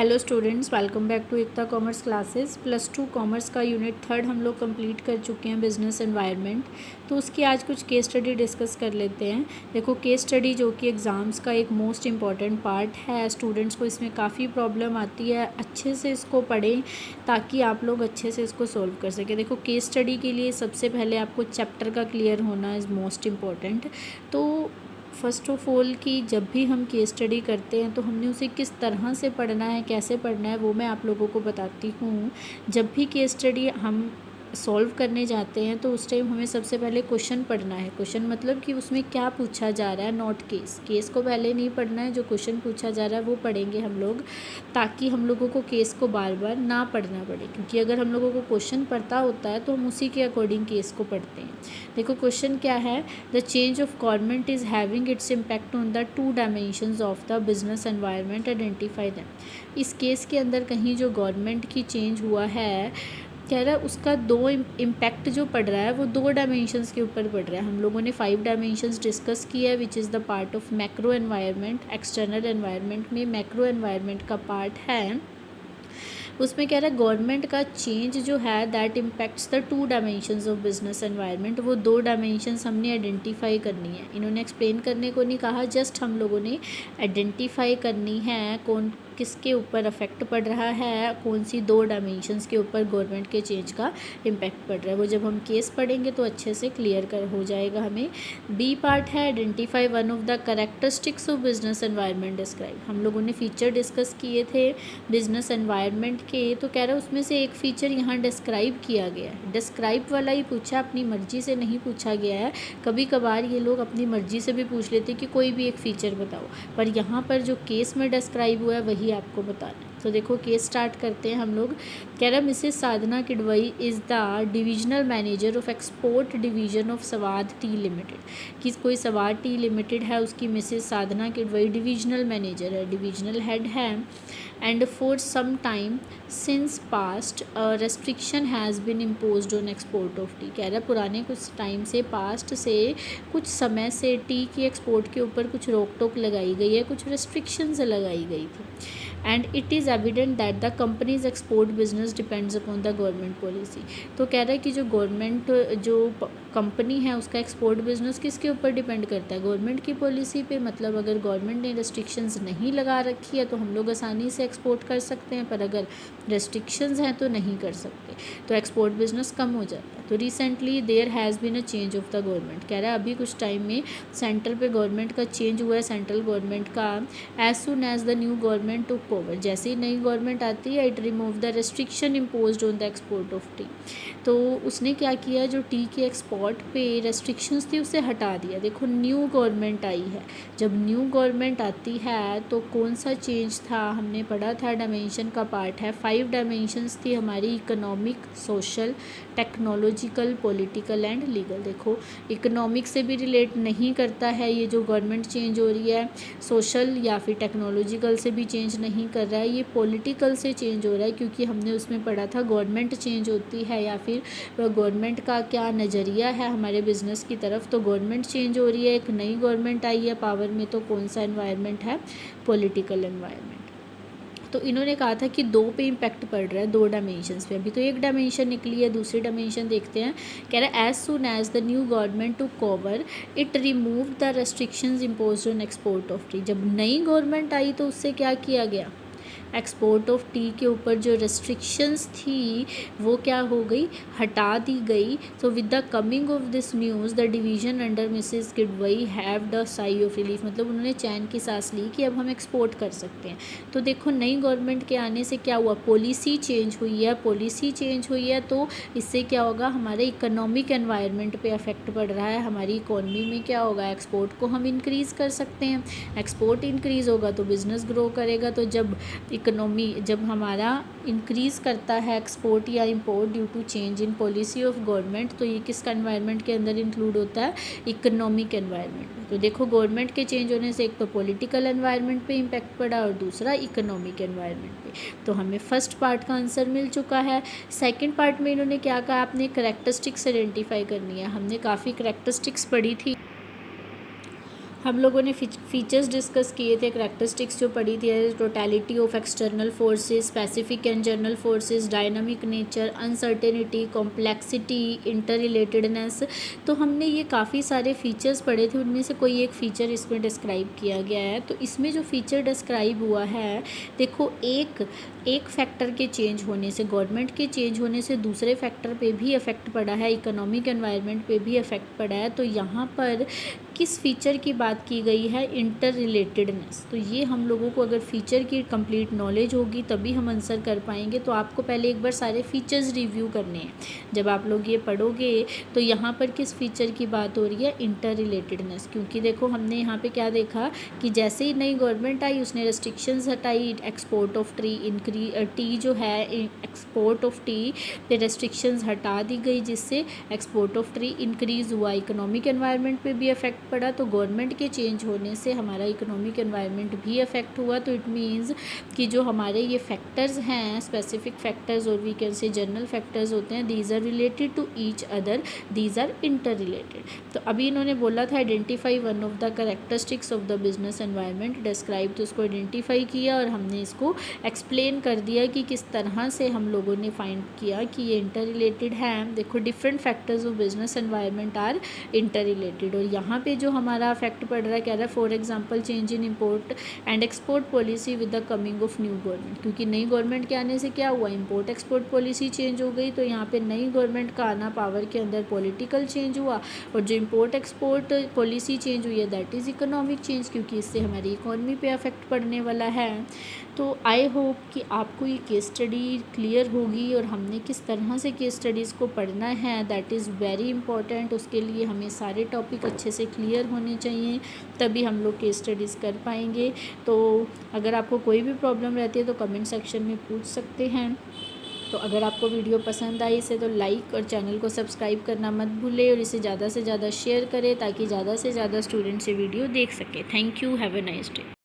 Hello students, welcome back to Ekta commerce classes. +2 commerce का unit 3 हम लोग कंप्लीट कर चुके हैं, बिजनेस एनवायरनमेंट। तो उसकी आज कुछ केस स्टडी डिस्कस कर लेते हैं। देखो, केस स्टडी जो कि एग्ज़ाम्स का एक मोस्ट इम्पॉर्टेंट पार्ट है, स्टूडेंट्स को इसमें काफ़ी प्रॉब्लम आती है। अच्छे से इसको पढ़ें ताकि आप लोग अच्छे से इसको सॉल्व कर सकें। देखो, केस स्टडी के लिए सबसे पहले आपको चैप्टर का क्लियर होना इज़ मोस्ट इम्पॉर्टेंट। तो फ़र्स्ट ऑफ़ ऑल कि जब भी हम केस स्टडी करते हैं तो हमने उसे किस तरह से पढ़ना है, कैसे पढ़ना है, वो मैं आप लोगों को बताती हूँ। जब भी केस स्टडी हम सॉल्व करने जाते हैं तो उस टाइम हमें सबसे पहले क्वेश्चन पढ़ना है। क्वेश्चन मतलब कि उसमें क्या पूछा जा रहा है, नॉट केस। केस को पहले नहीं पढ़ना है, जो क्वेश्चन पूछा जा रहा है वो पढ़ेंगे हम लोग, ताकि हम लोगों को केस को बार बार ना पढ़ना पड़े। क्योंकि अगर हम लोगों को क्वेश्चन पढ़ता होता है तो हम उसी के अकॉर्डिंग केस को पढ़ते हैं। देखो, क्वेश्चन क्या है, the change of government is having its impact on the 2 dimensions of the business environment, identify them. इस केस के अंदर कहीं जो गवर्नमेंट की चेंज हुआ है, कह रहा है उसका 2 इम्पैक्ट जो पड़ रहा है वो 2 डायमेंशंस के ऊपर पड़ रहा है। हम लोगों ने 5 डायमेंशंस डिस्कस किया है, which is the part of macro environment. External environment में मैक्रो एनवायरनमेंट का पार्ट है, उसमें कह रहा है गवर्नमेंट का चेंज जो है that impacts the 2 dimensions of business environment. वो 2 डायमेंशंस हमने आइडेंटिफाई करनी है। इन्होंने एक्सप्लेन करने को नहीं कहा, जस्ट हम लोगों ने आइडेंटिफाई करनी है कौन किसके ऊपर अफेक्ट पड़ रहा है, कौन सी 2 डायमेंशंस के ऊपर गवर्नमेंट के चेंज का इम्पैक्ट पड़ रहा है। वो जब हम केस पढ़ेंगे तो अच्छे से क्लियर कर हो जाएगा हमें। बी पार्ट है, identify one of the characteristics of business environment describe. हम लोगों ने फीचर डिस्कस किए थे बिजनेस एनवायरनमेंट के, तो कह रहा है उसमें से एक फ़ीचर यहाँ डिस्क्राइब किया गया है। डिस्क्राइब वाला ही पूछा, अपनी मर्ज़ी से नहीं पूछा गया है। कभी कभार ये लोग अपनी मर्ज़ी से भी पूछ लेते कि कोई भी एक फ़ीचर बताओ, पर यहाँ पर जो केस में डिस्क्राइब हुआ है वही आपको बताना है। तो देखो, केस स्टार्ट करते हैं हम लोग। कह रहा Mrs Sadhana Kidwai is the divisional manager of export division of Swad tea limited. कि कोई स्वाद टी लिमिटेड है, उसकी Mrs Sadhana Kidwai divisional manager है, डिविजनल हेड है। And for some time since past restriction has been imposed on export of tea. कह रहा है पुराने कुछ टाइम से, पास्ट से कुछ समय से टी की एक्सपोर्ट के ऊपर कुछ रोक टोक लगाई गई है, कुछ रिस्ट्रिक्शंस लगाई गई थी। And it is evident that the companies export business depends upon the government policy. तो कह रहा है कि जो गवर्नमेंट जो कंपनी है उसका एक्सपोर्ट बिजनेस किसके ऊपर डिपेंड करता है, गवर्नमेंट की पॉलिसी पे। मतलब अगर गवर्नमेंट ने रेस्ट्रिक्शंस नहीं लगा रखी है तो हम लोग आसानी से एक्सपोर्ट कर सकते हैं, पर अगर रेस्ट्रिक्शंस हैं तो नहीं कर सकते, तो एक्सपोर्ट बिजनेस कम हो जाता है। तो recently there has been a change of the government. कह रहा है अभी कुछ टाइम में सेंटर पे गवर्नमेंट का चेंज हुआ है, सेंट्रल गवर्नमेंट का। As soon as the new government took over, जैसे ही नई गवर्नमेंट आती है, it remove the restriction imposed on the export of tea. तो उसने क्या किया, जो टी के एक्सपोर्ट पे रेस्ट्रिक्शंस थी उसे हटा दिया। देखो, न्यू गवर्नमेंट आई है, जब न्यू गवर्नमेंट आती है तो कौन सा चेंज था, हमने पढ़ा था डायमेंशन का पार्ट है। 5 डायमेंशंस थी हमारी, economic, social, technological, political and legal. देखो, इकोनॉमिक से भी रिलेट नहीं करता है ये जो गवर्नमेंट चेंज हो रही है, सोशल या फिर टेक्नोलॉजिकल से भी चेंज नहीं कर रहा है, ये पॉलिटिकल से चेंज हो रहा है। क्योंकि हमने उसमें पढ़ा था गवर्नमेंट चेंज होती है या फिर गवर्नमेंट का क्या नज़रिया है हमारे बिज़नेस की तरफ। तो गवर्नमेंट चेंज हो रही है, एक नई गवर्नमेंट आई है पावर में, तो कौन सा एनवायरनमेंट है, पॉलिटिकल एनवायरनमेंट। तो इन्होंने कहा था कि 2 पे इम्पैक्ट पड़ रहा है, 2 डायमेंशंस पे। अभी तो एक डायमेंशन निकली है, दूसरी डायमेंशन देखते हैं। कह रहा है as soon as the new government to cover it remove the restrictions imposed on export of tea. जब नई गवर्नमेंट आई तो उससे क्या किया गया, एक्सपोर्ट ऑफ टी के ऊपर जो रेस्ट्रिक्शंस थी वो क्या हो गई, हटा दी गई। तो with the coming off this news the division under Mrs Kidwai have the sigh of relief. मतलब उन्होंने चैन की सांस ली कि अब हम एक्सपोर्ट कर सकते हैं। तो देखो, नई गवर्नमेंट के आने से क्या हुआ, पॉलिसी चेंज हुई है। पॉलिसी चेंज हुई है तो इससे क्या होगा, हमारे इकोनॉमिक एनवायरनमेंट पे अफेक्ट पड़ रहा है। हमारी इकोनॉमी में क्या होगा, एक्सपोर्ट को हम इंक्रीज़ कर सकते हैं। एक्सपोर्ट इंक्रीज़ होगा तो बिज़नेस ग्रो करेगा। तो जब इकोनॉमी, जब हमारा इंक्रीज़ करता है एक्सपोर्ट या import due to change in policy of government, तो ये किसका एनवायरनमेंट के अंदर इंक्लूड होता है, इकोनॉमिक एनवायरनमेंट। तो देखो, गवर्नमेंट के चेंज होने से एक तो पॉलिटिकल एनवायरनमेंट पे इम्पैक्ट पड़ा और दूसरा इकोनॉमिक एनवायरनमेंट पे। तो हमें फर्स्ट पार्ट का आंसर मिल चुका है। सेकेंड पार्ट में इन्होंने क्या कहा, आपने कैरेक्टरिस्टिक्स आइडेंटिफाई करनी है। हमने काफ़ी कैरेक्टरिस्टिक्स पढ़ी थी हम लोगों ने फीचर्स डिस्कस किए थे, करैक्टरिस्टिक्स जो पढ़ी थी, totality of external forces, specific and general forces, dynamic nature, uncertainty, complexity, inter relatedness. तो हमने ये काफ़ी सारे फीचर्स पढ़े थे, उनमें से कोई एक फ़ीचर इसमें डिस्क्राइब किया गया है। तो इसमें जो फ़ीचर डिस्क्राइब हुआ है, देखो एक फैक्टर के चेंज होने से, गवर्नमेंट के चेंज होने से दूसरे फैक्टर पे भी इफ़ेक्ट पड़ा है, इकोनॉमिक एनवायरनमेंट पे भी इफ़ेक्ट पड़ा है। तो यहाँ पर किस फीचर की बात की गई है? Inter relatedness. तो ये हम लोगों को अगर फ़ीचर की कंप्लीट नॉलेज होगी तभी हम आंसर कर पाएंगे। तो आपको पहले एक बार सारे फीचर्स रिव्यू करने हैं। जब आप लोग ये पढ़ोगे तो यहाँ पर किस फीचर की बात हो रही है? Inter relatedness. क्योंकि देखो हमने यहाँ पे क्या देखा कि जैसे ही नई गवर्नमेंट आई उसने रेस्ट्रिक्शंस हटाई, एक्सपोर्ट ऑफ टी जो है, एक्सपोर्ट ऑफ टी पे रेस्ट्रिक्शंस हटा दी गई, जिससे एक्सपोर्ट ऑफ टी इंक्रीज़ हुआ। इकोनॉमिक एनवायरनमेंट पे भी इफेक्ट पड़ा। तो गवर्नमेंट के चेंज होने से हमारा इकोनॉमिक एनवायरनमेंट भी इफेक्ट हुआ। तो इट मीन्स कि जो हमारे ये फैक्टर्स हैं, स्पेसिफिक फैक्टर्स और we can say general factors होते हैं, these are related to each other, these are inter related. तो अभी इन्होंने बोला था identify one of the characteristics of the business environment describe. तो उसको आइडेंटिफाई किया और हमने इसको एक्सप्लेन कर दिया कि किस तरह से हम लोगों ने फाइंड किया कि ये इंटर रिलेटेड है। देखो different factors of business environment are inter related. और यहाँ पे जो हमारा इफेक्ट पड़ रहा है, कह रहा है for example change in import and export policy with the coming of new government. क्योंकि नई गवर्नमेंट के आने से क्या हुआ? इंपोर्ट एक्सपोर्ट पॉलिसी चेंज हो गई। तो यहाँ पे नई गवर्नमेंट का आना, पावर के अंदर पॉलिटिकल चेंज हुआ। और जो इंपोर्ट एक्सपोर्ट पॉलिसी चेंज हुई है दैट इज़ इकोनॉमिक चेंज, क्योंकि इससे हमारी इकोनॉमी पे अफेक्ट पड़ने वाला है। तो आई होप कि आपको ये केस स्टडी क्लियर होगी और हमने किस तरह से केस स्टडीज़ को पढ़ना है दैट इज़ वेरी इंपॉर्टेंट। उसके लिए हमें सारे टॉपिक अच्छे से क्लियर होने चाहिए, तभी हम लोग केस स्टडीज़ कर पाएंगे। तो अगर आपको कोई भी प्रॉब्लम रहती है तो कमेंट सेक्शन में पूछ सकते हैं। तो अगर आपको वीडियो पसंद आई इसे तो लाइक और चैनल को सब्सक्राइब करना मत भूलें और इसे ज़्यादा से ज़्यादा शेयर करें ताकि ज़्यादा से ज़्यादा स्टूडेंट्स ये वीडियो देख सकें। Thank you, have a nice day.